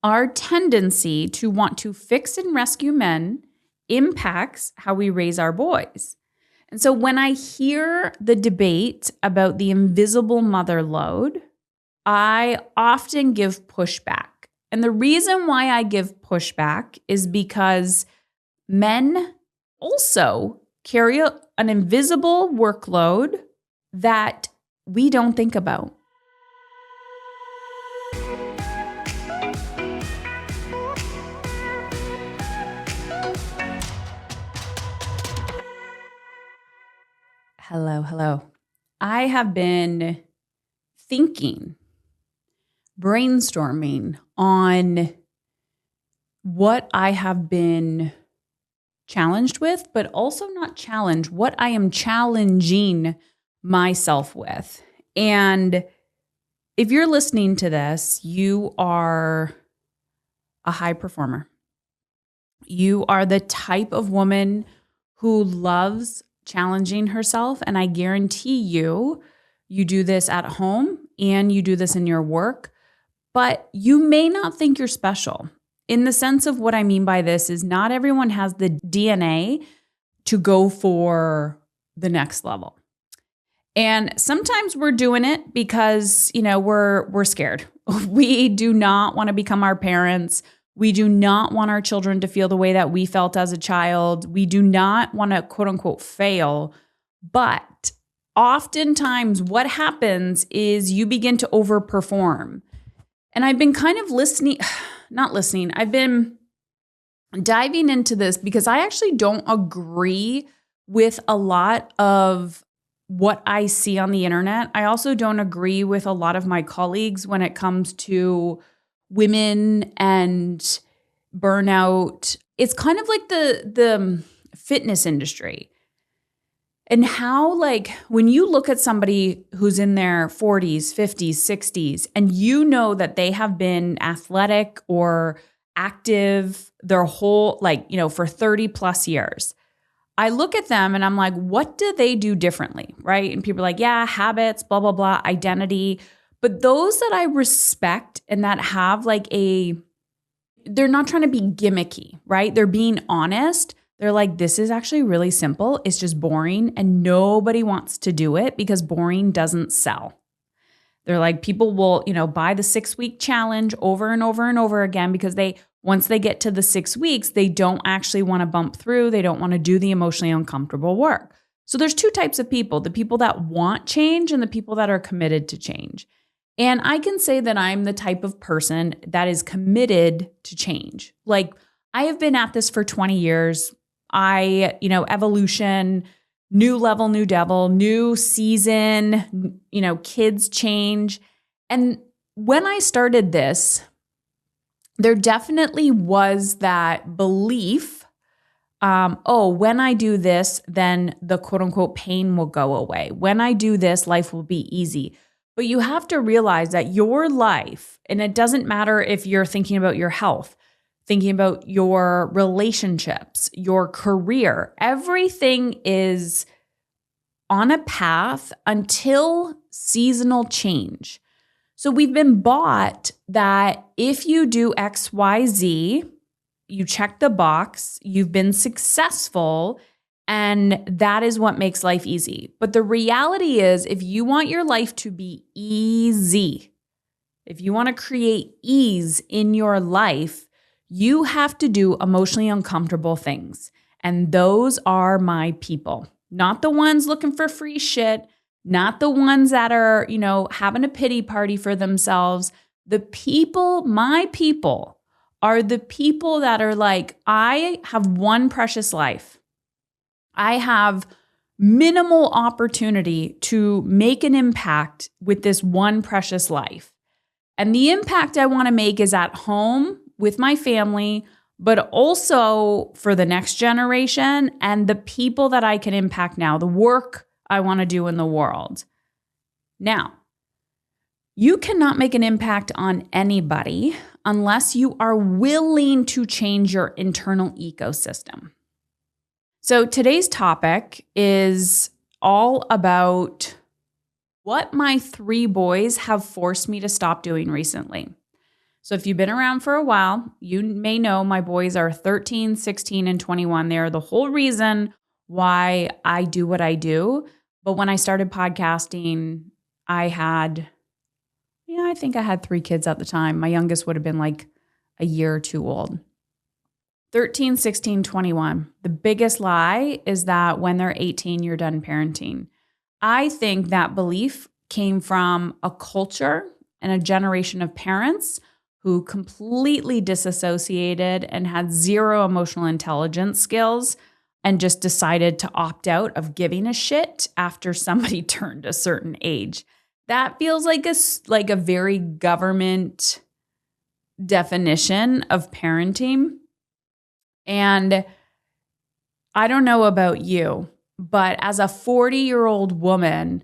Our tendency to want to fix and rescue men impacts how we raise our boys. And so when I hear the debate about the invisible mother load, I often give pushback. And the reason why I give pushback is because men also carry an invisible workload that we don't think about. Hello. I have been thinking, brainstorming on what I have been challenged with, but also not challenged, what I am challenging myself with. And if you're listening to this, you are a high performer. You are the type of woman who loves challenging herself. And I guarantee you do this at home and you do this in your work, but you may not think you're special. In the sense of what I mean by this is not everyone has the DNA to go for the next level. And sometimes we're doing it because, we're scared. We do not want to become our parents. We do not want our children to feel the way that we felt as a child. We do not want to, quote unquote, fail. But oftentimes what happens is you begin to overperform. And I've been kind of I've been diving into this because I actually don't agree with a lot of what I see on the internet. I also don't agree with a lot of my colleagues when it comes to women and burnout. It's kind of like the fitness industry. And how, when you look at somebody who's in their 40s, 50s, 60s, and you know that they have been athletic or active their whole, for 30 plus years, I look at them and I'm like, what do they do differently, right? And people are like, yeah, habits, blah, blah, blah, identity. But those that I respect and that have they're not trying to be gimmicky, right? They're being honest. They're like, this is actually really simple. It's just boring and nobody wants to do it because boring doesn't sell. They're like, people will, buy the 6-week challenge over and over and over again because once they get to the 6 weeks, they don't actually want to bump through. They don't want to do the emotionally uncomfortable work. So there's two types of people, the people that want change and the people that are committed to change. And I can say that I'm the type of person that is committed to change. I have been at this for 20 years. Evolution, new level, new devil, new season, kids change. And when I started this, there definitely was that belief, when I do this, then the quote unquote pain will go away. When I do this, life will be easy. But you have to realize that your life, and it doesn't matter if you're thinking about your health, thinking about your relationships, your career, everything is on a path until seasonal change. So we've been bought that if you do X, Y, Z, you check the box, you've been successful, and that is what makes life easy. But the reality is, if you want your life to be easy, if you want to create ease in your life, you have to do emotionally uncomfortable things. And those are my people, not the ones looking for free shit, not the ones that are, having a pity party for themselves. The people, my people, are the people that are like, I have one precious life. I have minimal opportunity to make an impact with this one precious life. And the impact I want to make is at home with my family, but also for the next generation and the people that I can impact now, the work I want to do in the world. Now, you cannot make an impact on anybody unless you are willing to change your internal ecosystem. So today's topic is all about what my 3 boys have forced me to stop doing recently. So if you've been around for a while, you may know my boys are 13, 16, and 21. They are the whole reason why I do what I do. But when I started podcasting, I think I had 3 kids at the time. My youngest would have been like a year or 2 old. 13, 16, 21. The biggest lie is that when they're 18, you're done parenting. I think that belief came from a culture and a generation of parents who completely disassociated and had zero emotional intelligence skills and just decided to opt out of giving a shit after somebody turned a certain age. That feels like a very government definition of parenting. And I don't know about you, but as a 40-year-old woman,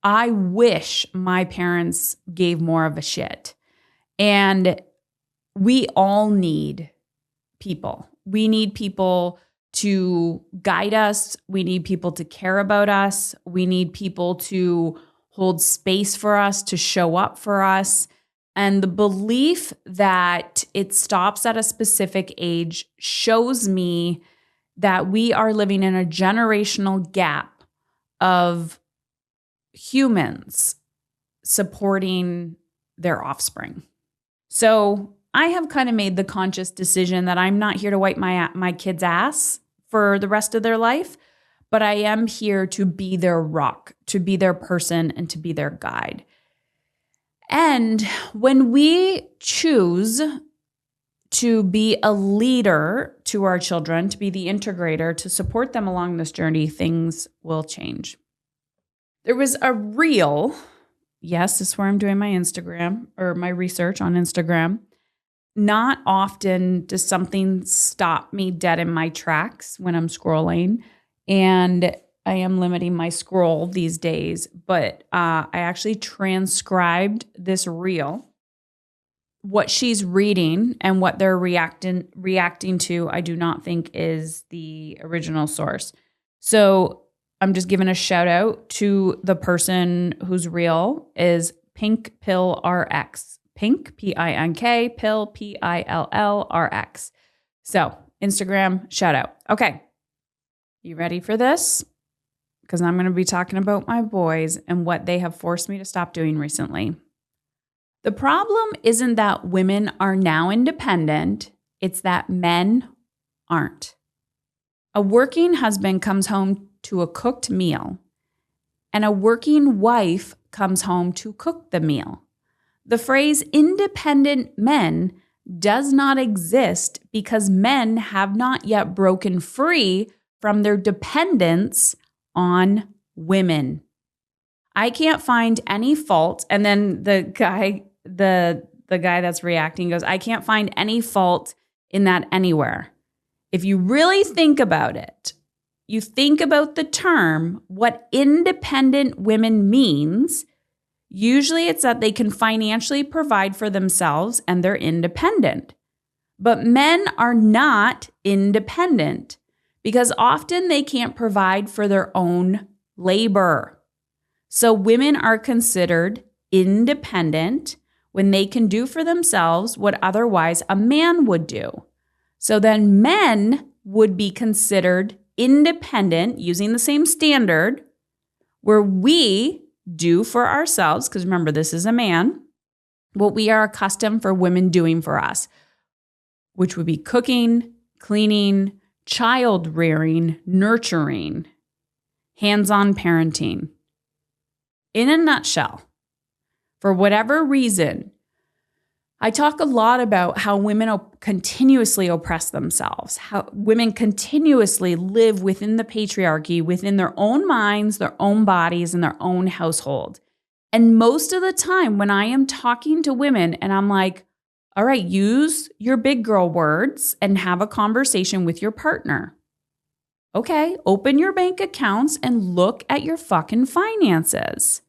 I wish my parents gave more of a shit. And we all need people. We need people to guide us. We need people to care about us. We need people to hold space for us, to show up for us. And the belief that it stops at a specific age shows me that we are living in a generational gap of humans supporting their offspring. So I have kind of made the conscious decision that I'm not here to wipe my kids' ass for the rest of their life, but I am here to be their rock, to be their person, and to be their guide. And when we choose to be a leader to our children, to be the integrator, to support them along this journey, things will change. There was a reel. Yes, this is where I'm doing my Instagram or my research on Instagram. Not often does something stop me dead in my tracks when I'm scrolling. And I am limiting my scroll these days, but I actually transcribed this reel. What she's reading and what they're reacting to, I do not think is the original source. So I'm just giving a shout out to the person whose reel is Pink Pill RX. Pink, P-I-N-K, Pill, P-I-L-L-R-X. So Instagram, shout out. Okay. You ready for this? Because I'm going to be talking about my boys and what they have forced me to stop doing recently. The problem isn't that women are now independent. It's that men aren't. A working husband comes home to a cooked meal, and a working wife comes home to cook the meal. The phrase independent men does not exist because men have not yet broken free from their dependence on women. I can't find any fault. And then the guy that's reacting goes, I can't find any fault in that anywhere. If you really think about it, you think about the term, what independent women means, usually it's that they can financially provide for themselves and they're independent. But men are not independent because often they can't provide for their own labor. So women are considered independent when they can do for themselves what otherwise a man would do. So then men would be considered independent using the same standard where we do for ourselves, because remember, this is a man, what we are accustomed for women doing for us, which would be cooking, cleaning, child rearing, nurturing, hands-on parenting. In a nutshell, for whatever reason, I talk a lot about how women continuously oppress themselves, how women continuously live within the patriarchy, within their own minds, their own bodies, and their own household. And most of the time when I am talking to women and I'm like, all right, use your big girl words and have a conversation with your partner. Okay, open your bank accounts and look at your fucking finances.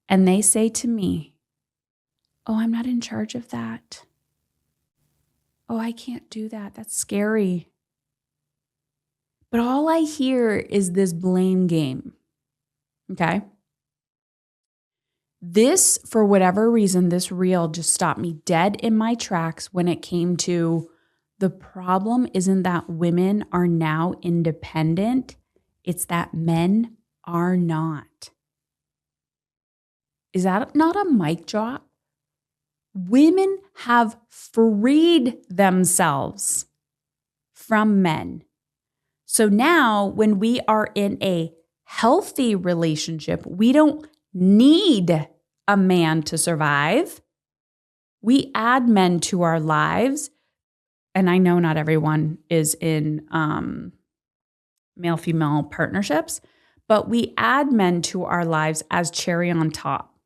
And they say to me, oh, I'm not in charge of that. Oh, I can't do that. That's scary. But all I hear is this blame game. Okay? This, for whatever reason, this reel just stopped me dead in my tracks when it came to the problem isn't that women are now independent, it's that men are not. Is that not a mic drop? Women have freed themselves from men. So now when we are in a healthy relationship, we don't need a man to survive. We add men to our lives. And I know not everyone is in male-female partnerships, but we add men to our lives as cherry on top,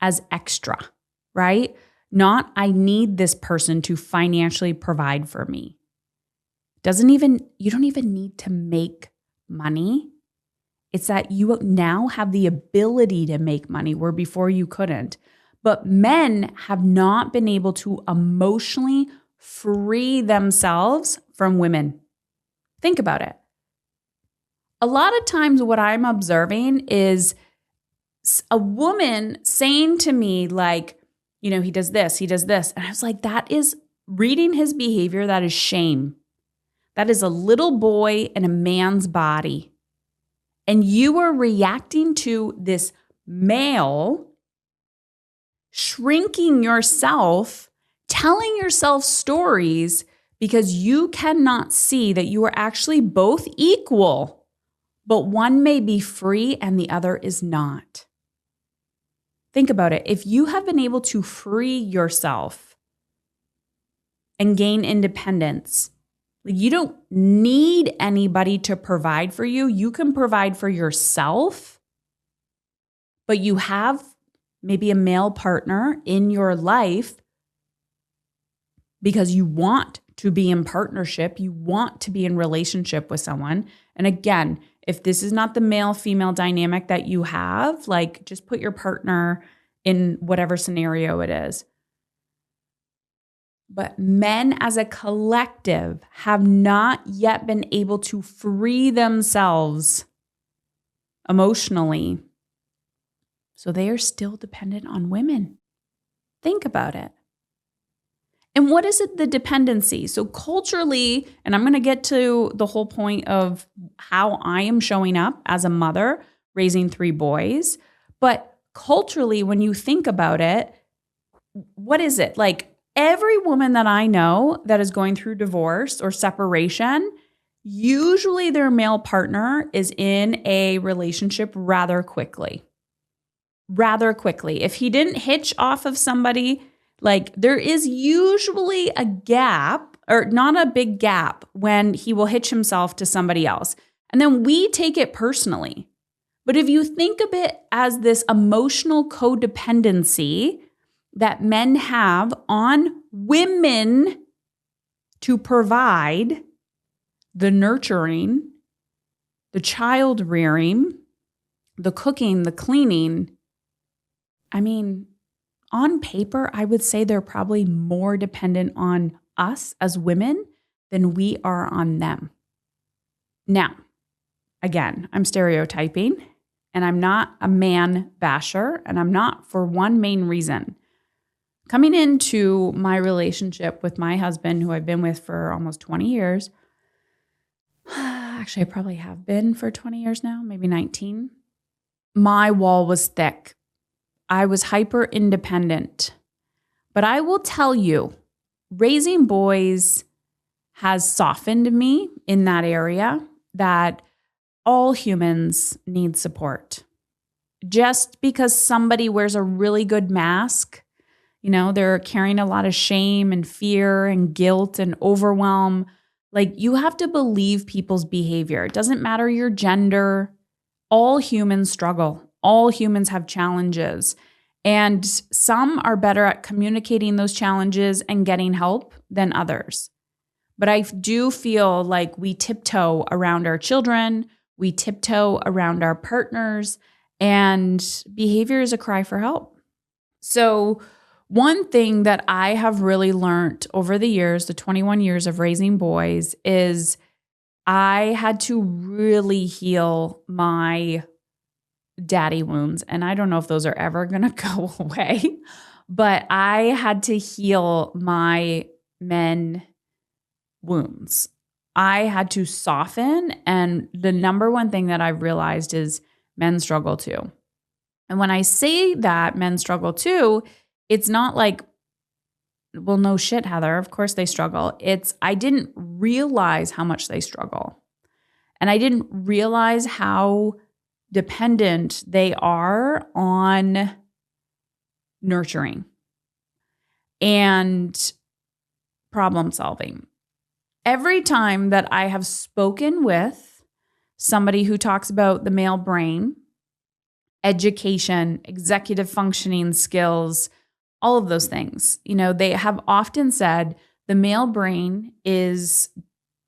as extra, right? Not, I need this person to financially provide for me. You don't even need to make money. It's that you now have the ability to make money where before you couldn't. But men have not been able to emotionally free themselves from women. Think about it. A lot of times what I'm observing is a woman saying to me like, he does this. And I was like, that is reading his behavior. That is shame. That is a little boy in a man's body. And you are reacting to this male shrinking yourself, telling yourself stories because you cannot see that you are actually both equal, but one may be free and the other is not. Think about it. If you have been able to free yourself and gain independence, you don't need anybody to provide for you. You can provide for yourself, but you have maybe a male partner in your life because you want to be in partnership. You want to be in relationship with someone. And again, if this is not the male-female dynamic that you have, like just put your partner in whatever scenario it is. But men as a collective have not yet been able to free themselves emotionally. So they are still dependent on women. Think about it. And what is it, the dependency? So culturally, and I'm going to get to the whole point of how I am showing up as a mother raising 3 boys. But culturally, when you think about it, what is it? Like every woman that I know that is going through divorce or separation, usually their male partner is in a relationship rather quickly. If he didn't hitch off of somebody, like there is usually a gap, or not a big gap, when he will hitch himself to somebody else. And then we take it personally. But if you think of it as this emotional codependency that men have on women to provide the nurturing, the child rearing, the cooking, the cleaning, I mean, on paper, I would say they're probably more dependent on us as women than we are on them. Now, again, I'm stereotyping, and I'm not a man basher, and I'm not for one main reason. Coming into my relationship with my husband, who I've been with for almost 20 years, actually, I probably have been for 20 years now, maybe 19, my wall was thick. I was hyper independent. But I will tell you, raising boys has softened me in that area, that all humans need support. Just because somebody wears a really good mask, they're carrying a lot of shame and fear and guilt and overwhelm. Like, you have to believe people's behavior. It doesn't matter your gender. All humans struggle. All humans have challenges. And some are better at communicating those challenges and getting help than others. But I do feel like we tiptoe around our children, we tiptoe around our partners, and behavior is a cry for help. So one thing that I have really learned over the years, the 21 years of raising boys, is I had to really heal my daddy wounds, and I don't know if those are ever going to go away, but I had to heal my men wounds. I had to soften, and the number one thing that I realized is men struggle too. And when I say that men struggle too, it's not like, well, no shit, Heather, of course they struggle. I didn't realize how much they struggle. And I didn't realize how dependent they are on nurturing and problem solving. Every time that I have spoken with somebody who talks about the male brain, education, executive functioning skills, all of those things, they have often said the male brain is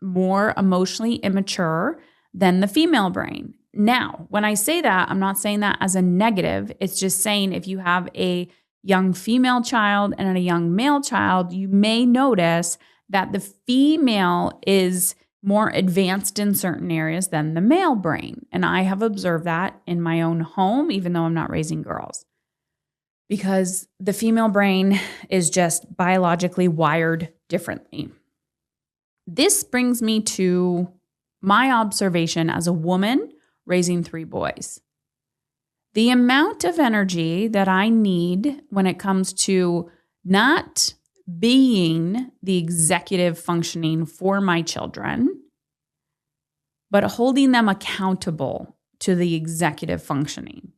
more emotionally immature than the female brain. Now, when I say that, I'm not saying that as a negative. It's just saying if you have a young female child and a young male child, you may notice that the female is more advanced in certain areas than the male brain. And I have observed that in my own home, even though I'm not raising girls, because the female brain is just biologically wired differently. This brings me to my observation as a woman raising 3 boys. The amount of energy that I need when it comes to not being the executive functioning for my children, but holding them accountable to the executive functioning.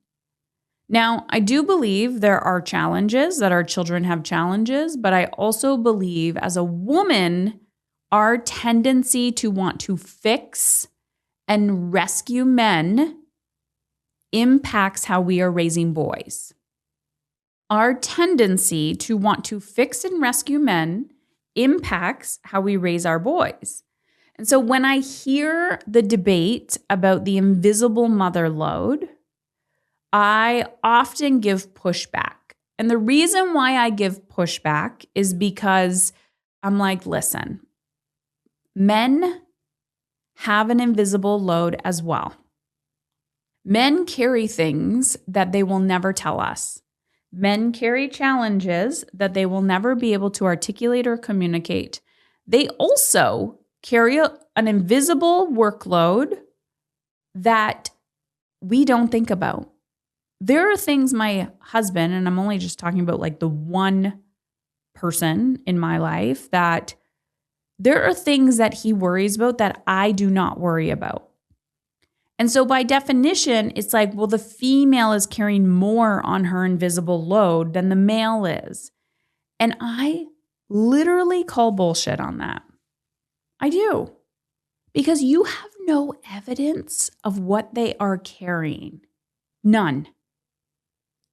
Now, I do believe there are challenges, that our children have challenges, but I also believe as a woman, our tendency to want to fix and rescue men impacts how we are raising boys. Our tendency to want to fix and rescue men impacts how we raise our boys. And so when I hear the debate about the invisible mother load, I often give pushback. And the reason why I give pushback is because I'm like, listen, men have an invisible load as well. Men carry things that they will never tell us. Men carry challenges that they will never be able to articulate or communicate. They also carry an invisible workload that we don't think about. There are things my husband, and I'm only just talking about like the one person in my life, that there are things that he worries about that I do not worry about. And so by definition, it's like, well, the female is carrying more on her invisible load than the male is. And I literally call bullshit on that. I do. Because you have no evidence of what they are carrying. None.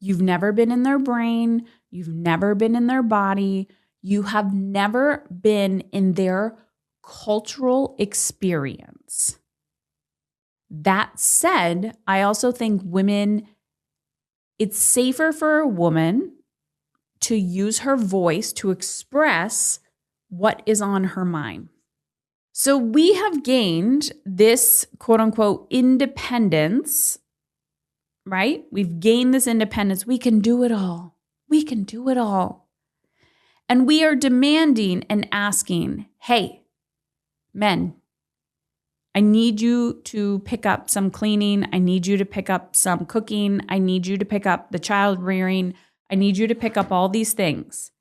You've never been in their brain. You've never been in their body. You have never been in their cultural experience. That said, I also think it's safer for a woman to use her voice to express what is on her mind. So we have gained this quote unquote independence, right? We've gained this independence. We can do it all. We can do it all. And we are demanding and asking, hey, men, I need you to pick up some cleaning. I need you to pick up some cooking. I need you to pick up the child rearing. I need you to pick up all these things.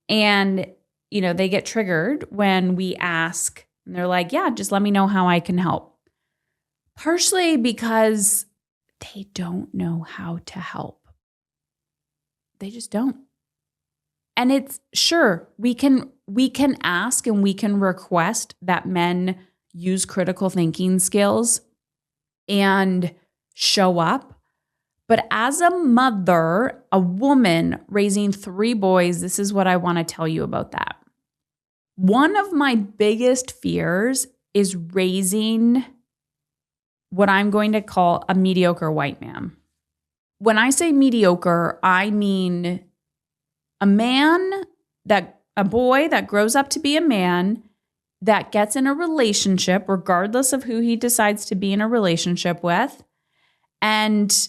And, they get triggered when we ask, and they're like, yeah, just let me know how I can help. Partially because they don't know how to help. They just don't. And it's sure, we can ask and we can request that men use critical thinking skills and show up. But as a mother, a woman raising 3 boys, this is what I want to tell you about that. One of my biggest fears is raising what I'm going to call a mediocre white man. When I say mediocre, I mean a boy that grows up to be a man that gets in a relationship, regardless of who he decides to be in a relationship with, and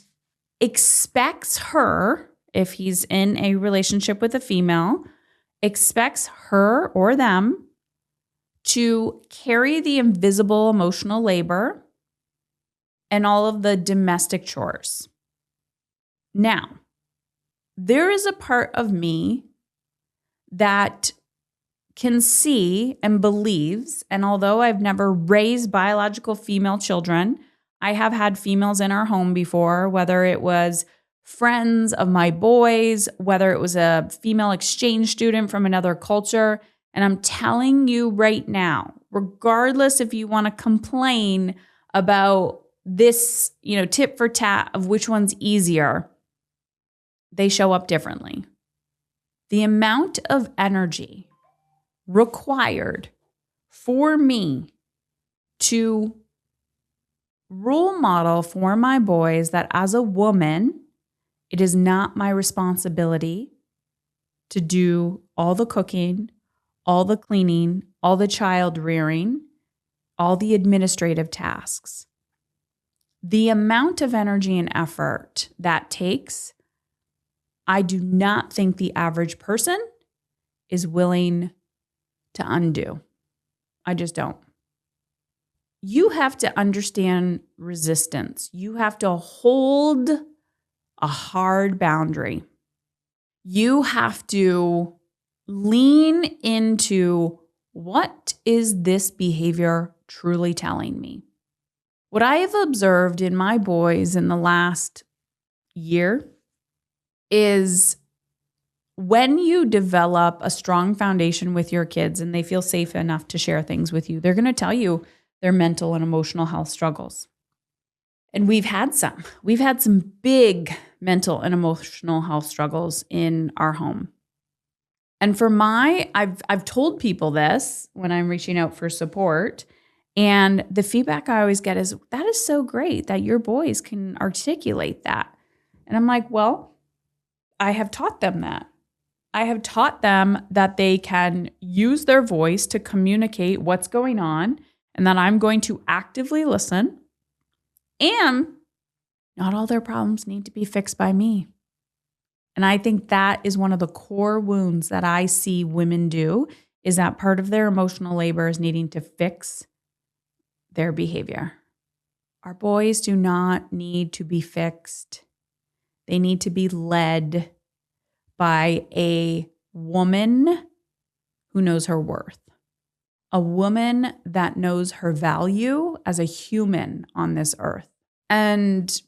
expects her, if he's in a relationship with a female, expects her or them to carry the invisible emotional labor and all of the domestic chores. Now, there is a part of me that can see and believes, and although I've never raised biological female children, I have had females in our home before, whether it was friends of my boys, whether it was a female exchange student from another culture. And I'm telling you right now, regardless if you want to complain about this, tit for tat of which one's easier, they show up differently. The amount of energy required for me to role model for my boys that as a woman, it is not my responsibility to do all the cooking, all the cleaning, all the child rearing, all the administrative tasks. The amount of energy and effort that takes, I do not think the average person is willing to undo. I just don't. You have to understand resistance. You have to hold a hard boundary. You have to lean into, what is this behavior truly telling me? What I have observed in my boys in the last year is when you develop a strong foundation with your kids and they feel safe enough to share things with you, they're going to tell you their mental and emotional health struggles. And we've had some. We've had some big mental and emotional health struggles in our home. And for I've told people this when I'm reaching out for support, and the feedback I always get is, that is so great that your boys can articulate that. And I'm like, well, I have taught them that. I have taught them that they can use their voice to communicate what's going on, and that I'm going to actively listen. And not all their problems need to be fixed by me. And I think that is one of the core wounds that I see women do, is that part of their emotional labor is needing to fix their behavior. Our boys do not need to be fixed. They need to be led by a woman who knows her worth. A woman that knows her value as a human on this earth. And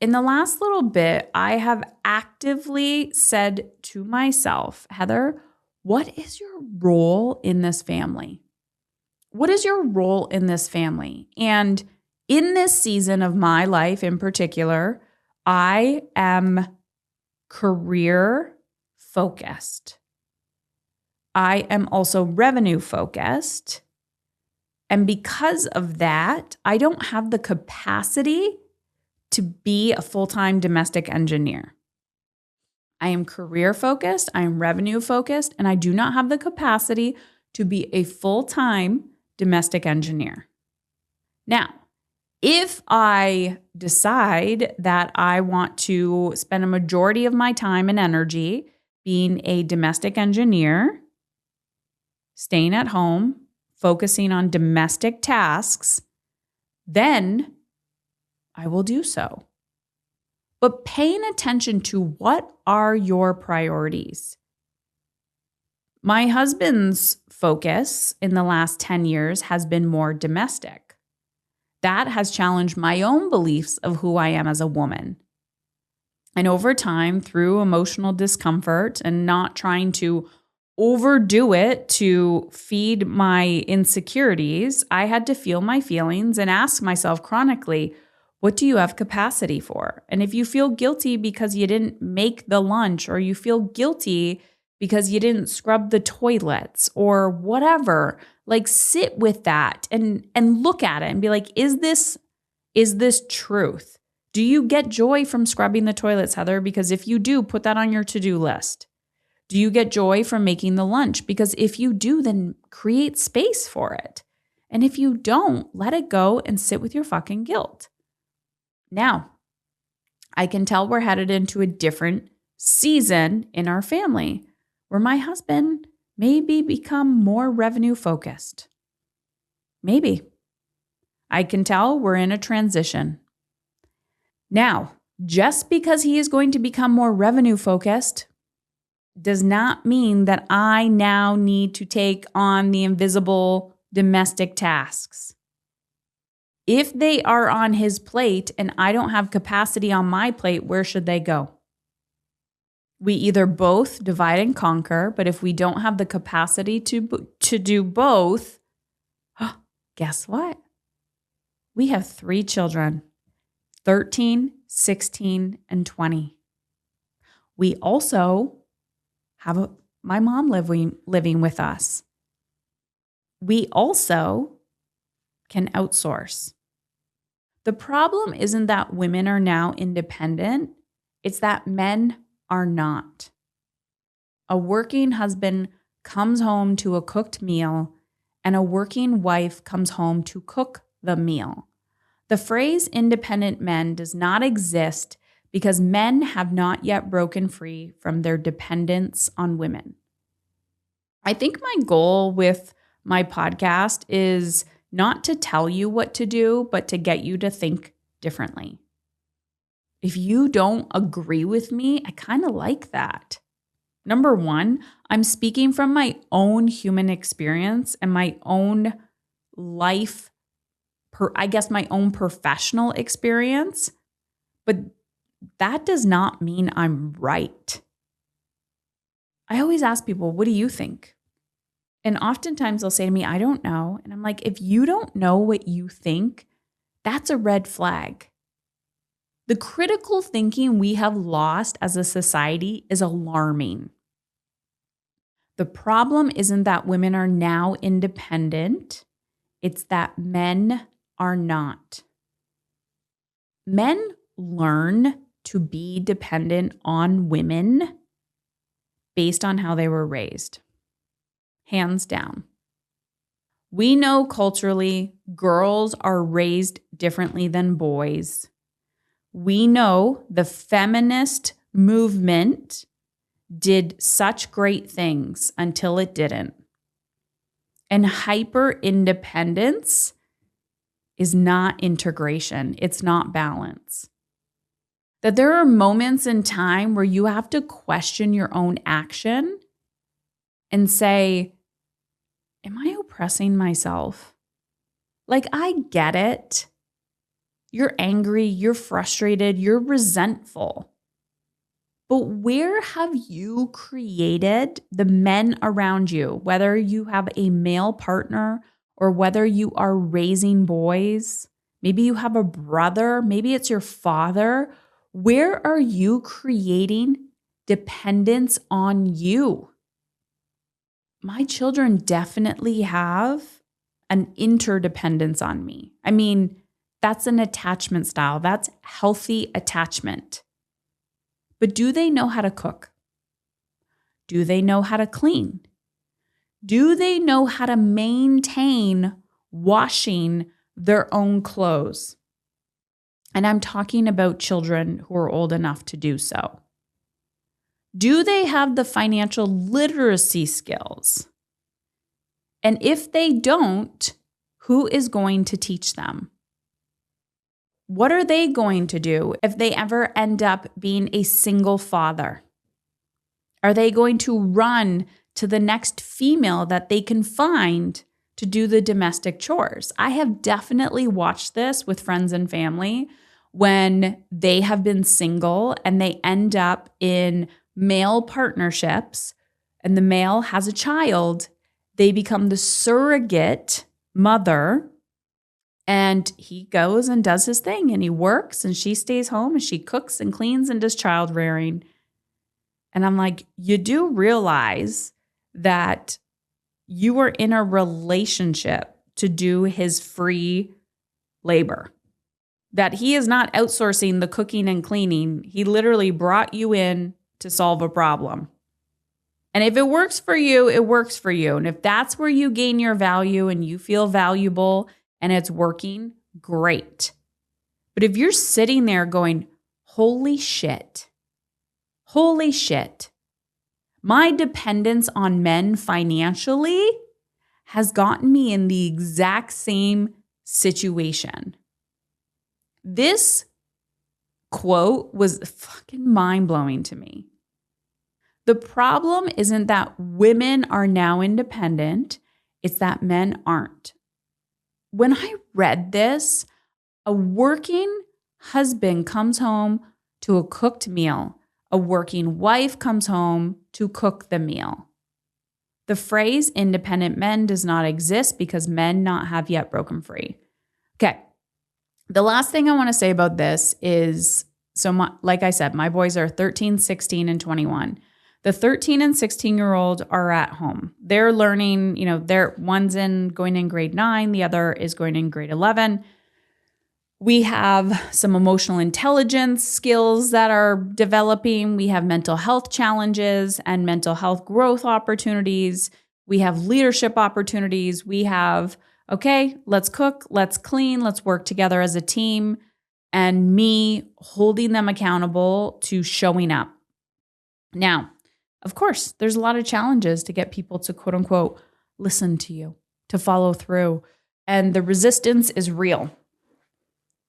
in the last little bit, I have actively said to myself, Heather, what is your role in this family? What is your role in this family? And in this season of my life in particular, I am career focused. I am also revenue focused. And because of that, I don't have the capacity to be a full-time domestic engineer. I am career focused, I am revenue focused, and I do not have the capacity to be a full-time domestic engineer. Now, if I decide that I want to spend a majority of my time and energy being a domestic engineer, staying at home, focusing on domestic tasks, then I will do so. But paying attention to, what are your priorities? My husband's focus in the last 10 years has been more domestic. That has challenged my own beliefs of who I am as a woman. And over time, through emotional discomfort and not trying to overdo it to feed my insecurities, I had to feel my feelings and ask myself chronically, what do you have capacity for? And if you feel guilty because you didn't make the lunch, or you feel guilty because you didn't scrub the toilets or whatever, like sit with that and look at it and be like, is this truth? Do you get joy from scrubbing the toilets, Heather? Because if you do, put that on your to-do list. Do you get joy from making the lunch? Because if you do, then create space for it. And if you don't, let it go and sit with your fucking guilt. Now, I can tell we're headed into a different season in our family where my husband maybe become more revenue focused. Maybe. I can tell we're in a transition. Now, just because he is going to become more revenue focused does not mean that I now need to take on the invisible domestic tasks. If they are on his plate and I don't have capacity on my plate, where should they go? We either both divide and conquer, but if we don't have the capacity to do both, guess what? We have 3 children, 13, 16, and 20. We also have my mom living with us. We also can outsource. The problem isn't that women are now independent. It's that men are not. A working husband comes home to a cooked meal, and a working wife comes home to cook the meal. The phrase independent men does not exist because men have not yet broken free from their dependence on women. I think my goal with my podcast is not to tell you what to do, but to get you to think differently. If you don't agree with me, I kind of like that. Number one, I'm speaking from my own human experience and my own life, my own professional experience, but that does not mean I'm right. I always ask people, what do you think? And oftentimes they'll say to me, I don't know. And I'm like, if you don't know what you think, that's a red flag. The critical thinking we have lost as a society is alarming. The problem isn't that women are now independent. It's that men are not. Men learn to be dependent on women based on how they were raised. Hands down. We know culturally girls are raised differently than boys. We know the feminist movement did such great things until it didn't. And hyper independence is not integration. It's not balance. That there are moments in time where you have to question your own action and say, am I oppressing myself? Like, I get it. You're angry, you're frustrated, you're resentful. But where have you created the men around you, whether you have a male partner or whether you are raising boys? Maybe you have a brother, maybe it's your father. Where are you creating dependence on you? My children definitely have an interdependence on me. I mean, that's an attachment style. That's healthy attachment. But do they know how to cook? Do they know how to clean? Do they know how to maintain washing their own clothes? And I'm talking about children who are old enough to do so. Do they have the financial literacy skills? And if they don't, who is going to teach them? What are they going to do if they ever end up being a single father? Are they going to run to the next female that they can find to do the domestic chores? I have definitely watched this with friends and family when they have been single and they end up in male partnerships and the male has a child. They become the surrogate mother. And he goes and does his thing and he works and she stays home and she cooks and cleans and does child rearing. And I'm like, you do realize that you are in a relationship to do his free labor, that he is not outsourcing the cooking and cleaning. He literally brought you in to solve a problem. And if it works for you, it works for you. And if that's where you gain your value and you feel valuable and it's working, great. But if you're sitting there going, holy shit. Holy shit. My dependence on men financially has gotten me in the exact same situation. This quote was fucking mind-blowing to me. The problem isn't that women are now independent, it's that men aren't. When I read this, a working husband comes home to a cooked meal. A working wife comes home to cook the meal. The phrase independent men does not exist because men not have yet broken free. Okay. The last thing I want to say about this is, like I said, my boys are 13, 16, and 21. The 13 and 16-year-old are at home. They're learning, one's going in grade 9, the other is going in grade 11. We have some emotional intelligence skills that are developing. We have mental health challenges and mental health growth opportunities. We have leadership opportunities. We have, okay, let's cook, let's clean, let's work together as a team, and me holding them accountable to showing up. Now, of course, there's a lot of challenges to get people to quote unquote listen to you, to follow through, and the resistance is real.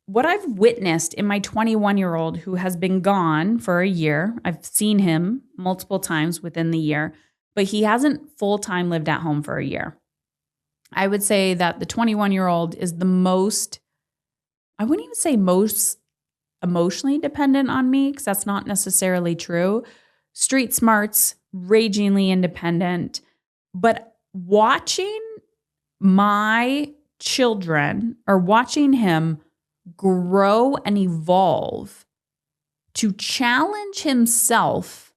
What I've witnessed in my 21-year-old who has been gone for a year, I've seen him multiple times within the year, but he hasn't full-time lived at home for a year. I would say that the 21-year-old is the most, I wouldn't even say most emotionally dependent on me, because that's not necessarily true. Street smarts, ragingly independent, but watching my children or watching him grow and evolve to challenge himself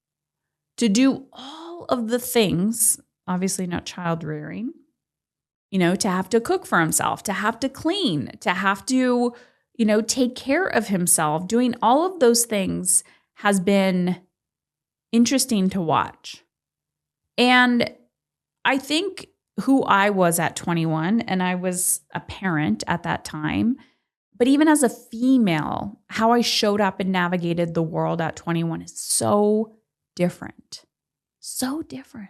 to do all of the things, obviously not child rearing, to have to cook for himself, to have to clean, to have to, take care of himself. Doing all of those things has been interesting to watch. And I think who I was at 21, and I was a parent at that time, but even as a female, how I showed up and navigated the world at 21 is so different. So different.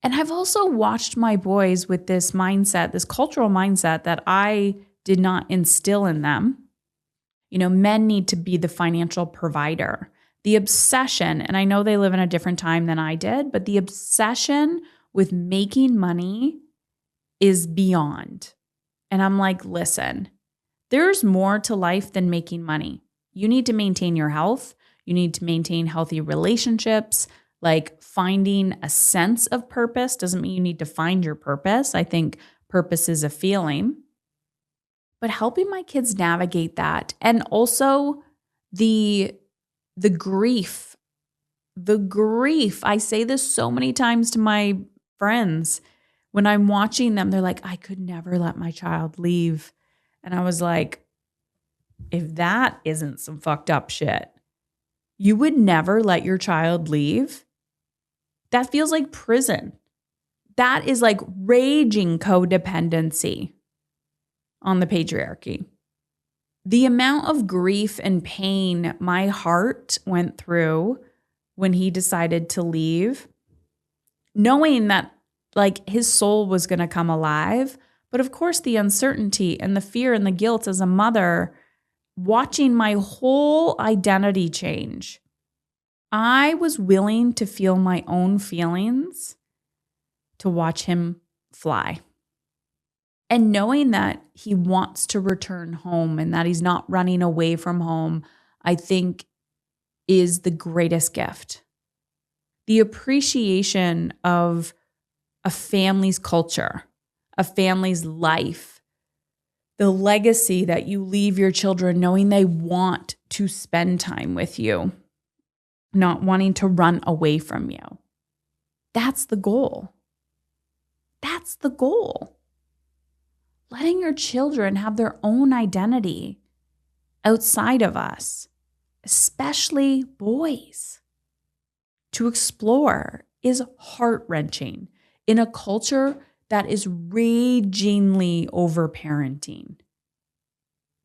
And I've also watched my boys with this mindset, this cultural mindset that I did not instill in them. Men need to be the financial provider. The obsession, and I know they live in a different time than I did, but the obsession with making money is beyond. And I'm like, listen, there's more to life than making money. You need to maintain your health. You need to maintain healthy relationships. Like finding a sense of purpose doesn't mean you need to find your purpose. I think purpose is a feeling. But helping my kids navigate that, and also the grief. The grief. I say this so many times to my friends. When I'm watching them, they're like, I could never let my child leave. And I was like, if that isn't some fucked up shit, you would never let your child leave? That feels like prison. That is like raging codependency on the patriarchy. The amount of grief and pain my heart went through when he decided to leave, knowing that like his soul was going to come alive. But of course, the uncertainty and the fear and the guilt as a mother, watching my whole identity change. I was willing to feel my own feelings to watch him fly. And knowing that he wants to return home and that he's not running away from home, I think is the greatest gift. The appreciation of a family's culture, a family's life, the legacy that you leave your children knowing they want to spend time with you, not wanting to run away from you. That's the goal. That's the goal. Letting your children have their own identity outside of us, especially boys, to explore is heart-wrenching in a culture that is ragingly over-parenting.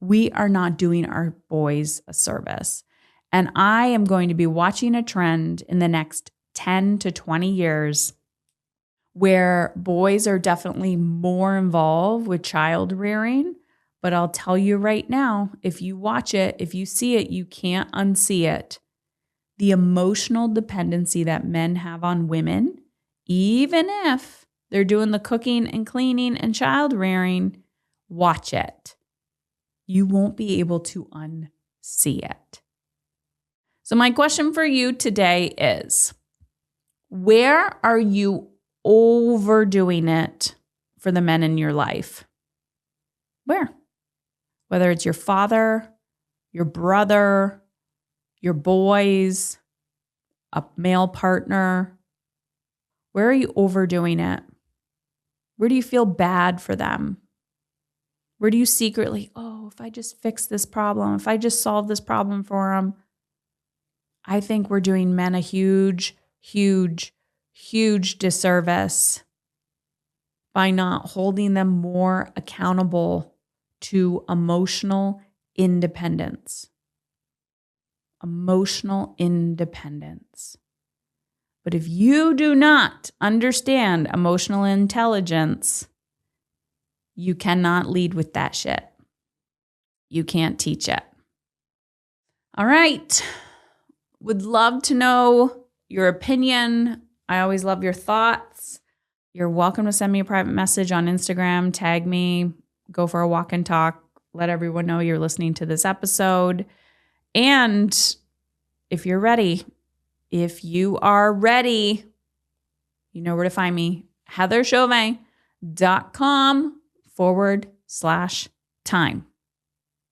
We are not doing our boys a service. And I am going to be watching a trend in the next 10 to 20 years where boys are definitely more involved with child rearing. But I'll tell you right now, if you watch it, if you see it, you can't unsee it. The emotional dependency that men have on women, even if they're doing the cooking and cleaning and child rearing, watch it. You won't be able to unsee it. So my question for you today is, where are you overdoing it for the men in your life? Where? Whether it's your father, your brother, your boys, a male partner, where are you overdoing it? Where do you feel bad for them? Where do you secretly, if I just fix this problem, if I just solve this problem for them? I think we're doing men a huge, huge, huge disservice by not holding them more accountable to emotional independence. Emotional independence. But if you do not understand emotional intelligence, you cannot lead with that shit. You can't teach it. All right. Would love to know your opinion. I always love your thoughts. You're welcome to send me a private message on Instagram, tag me, go for a walk and talk, let everyone know you're listening to this episode. And if you are ready, you know where to find me, heatherchauvin.com/time.